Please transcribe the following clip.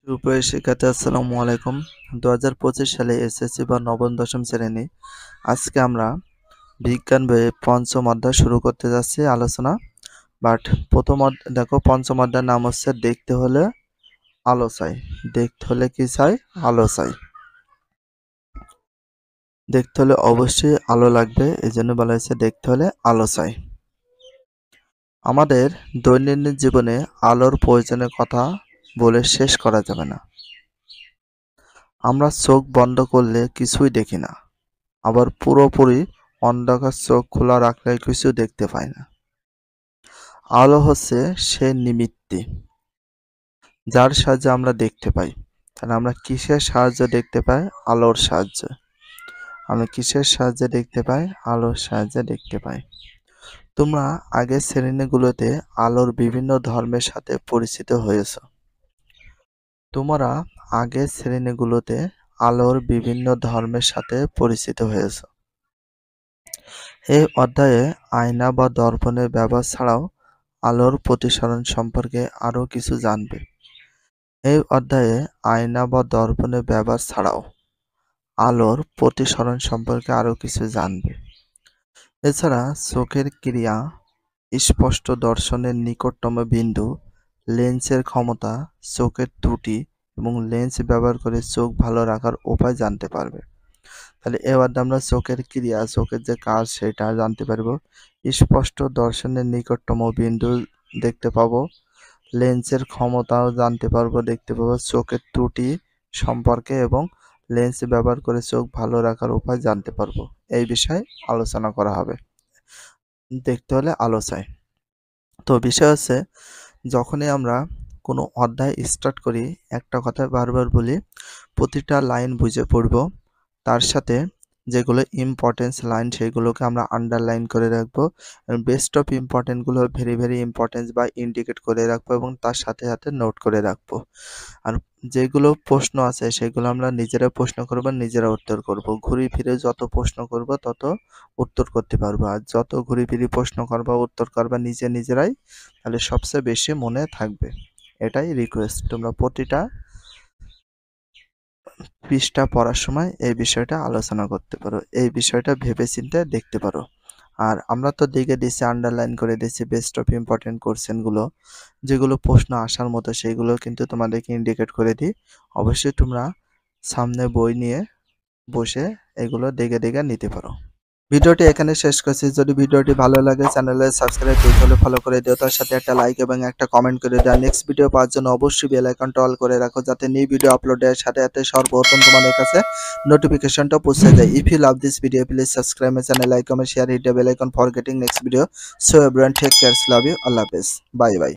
সুপ্রিয় শিক্ষার্থী আসসালামু আলাইকুম। 2025 সালে এসএসসি বা নবম দশম শ্রেণী। আজকে আমরা বিজ্ঞান বইয়ে পঞ্চম অধ্যায় শুরু করতে যাচ্ছি আলোচনা। প্রথম দেখো পঞ্চম অধ্যায়ের নাম হচ্ছে দেখতে হলে আলো চাই। দেখতে হলে কি চাই? আলো চাই। দেখতে হলে অবশ্যই আলো লাগবে, এই জন্য বলা হয়েছে দেখতে হলে আলো চাই। আমাদের দৈনন্দিন জীবনে আলোর প্রয়োজনের কথা বলে শেষ করা যাবে না। আমরা চোখ বন্ধ করলে কিছুই দেখি না, আবার পুরোপুরি অন্ধকার চোখ খোলা রাখলে কিছু দেখতে পাই না। আলো হচ্ছে সে নিমিত্তি যার সাহায্যে আমরা দেখতে পাই। তাহলে আমরা কিসের সাহায্যে দেখতে পাই? আলোর সাহায্যে। আমরা কিসের সাহায্যে দেখতে পাই? আলোর সাহায্যে দেখতে পাই। তোমরা আগের শ্রেণীগুলোতে আলোর বিভিন্ন ধর্মের সাথে পরিচিত হয়েছ। তোমরা আগের শ্রেণীগুলোতে আলোর বিভিন্ন ধর্মের সাথে পরিচিত হয়েছ। এই অধ্যায়ে আয়না বা দর্পণের ব্যবহার ছাড়াও আলোর প্রতিসরণ সম্পর্কে আরও কিছু জানবে। এই অধ্যায়ে আয়না বা দর্পণের ব্যবহার ছাড়াও আলোর প্রতিসরণ সম্পর্কে আরও কিছু জানবে। এছাড়া চোখের ক্রিয়া, স্পষ্ট দর্শনের নিকটতম বিন্দু, লেন্সের ক্ষমতা, চোখের ত্রুটি এবং লেন্স ব্যবহার করে চোখ ভালো রাখার উপায় জানতে পারবে। তাহলে এবার আমরা চোখের ক্রিয়া, চোখের যে কাজ সেটা জানতে পারবো। স্পষ্ট দর্শনের নিকটতম বিন্দু দেখতে পাবো, লেন্সের ক্ষমতাও জানতে পারবো, দেখতে পাবো, চোখের ত্রুটি সম্পর্কে এবং লেন্স ব্যবহার করে চোখ ভালো রাখার উপায় জানতে পারবো। এই বিষয়ে আলোচনা করা হবে। দেখতে হলে আলো চাই। তো বিষয় হচ্ছে, যখনই আমরা কোনো অধ্যায় স্টার্ট করি একটা কথা বারবার বলি, প্রতিটা লাইন বুঝে পড়ব, তার সাথে যেগুলো ইম্পর্টেন্স লাইন সেগুলোকে আমরা আন্ডারলাইন করে রাখবো। বেস্ট অফ ইম্পর্টেন্টগুলো ভেরি ভেরি ইম্পর্টেন্স বা ইন্ডিকেট করে রাখবো এবং তার সাথে সাথে নোট করে রাখবো। আর যেগুলো প্রশ্ন আছে সেগুলো আমরা নিজেরা প্রশ্ন করবো, নিজেরা উত্তর করব। ঘুরে ফিরে যত প্রশ্ন করব তত উত্তর করতে পারবো, আর যত ঘুরে ফিরে প্রশ্ন করবা উত্তর করবা নিজেরাই, তাহলে সবচেয়ে বেশি মনে থাকবে। এটাই রিকোয়েস্ট, তোমরা প্রতিটা পৃষ্ঠা পড়ার সময় এই বিষয়টা আলোচনা করতে পারো, এই বিষয়টা ভেবেচিন্তে দেখতে পারো। আর আমরা তো দেখে দিচ্ছি, আন্ডারলাইন করে দিচ্ছি বেস্ট অফ ইম্পর্টেন্ট কোশ্চেনগুলো, যেগুলো প্রশ্ন আসার মতো সেগুলো কিন্তু তোমাদেরকে ইন্ডিকেট করে দিই। অবশ্যই তোমরা সামনে বই নিয়ে বসে এগুলো দেখে নিতে পারো। ভিডিওটি এখানে শেষ করছি। যদি ভিডিওটি ভালো লাগে চ্যানেলে সাবস্ক্রাইব করতে হলে ফলো করে দিও, তার সাথে একটা লাইক এবং একটা কমেন্ট করে দাও। নেক্সট ভিডিও পাওয়ার জন্য অবশ্যই বেল আইকনটা অল করে রাখো, যাতে নিউ ভিডিও আপলোডের সাথে সাথে সর্বপ্রথম তোমাদের কাছে নোটিফিকেশনটা পৌঁছে যায়। If you love this video please subscribe my channel, like, comment, share, hit the bell icon for getting next video. So everyone take care, love you, আল্লাহ হাফেজ, বাই বাই।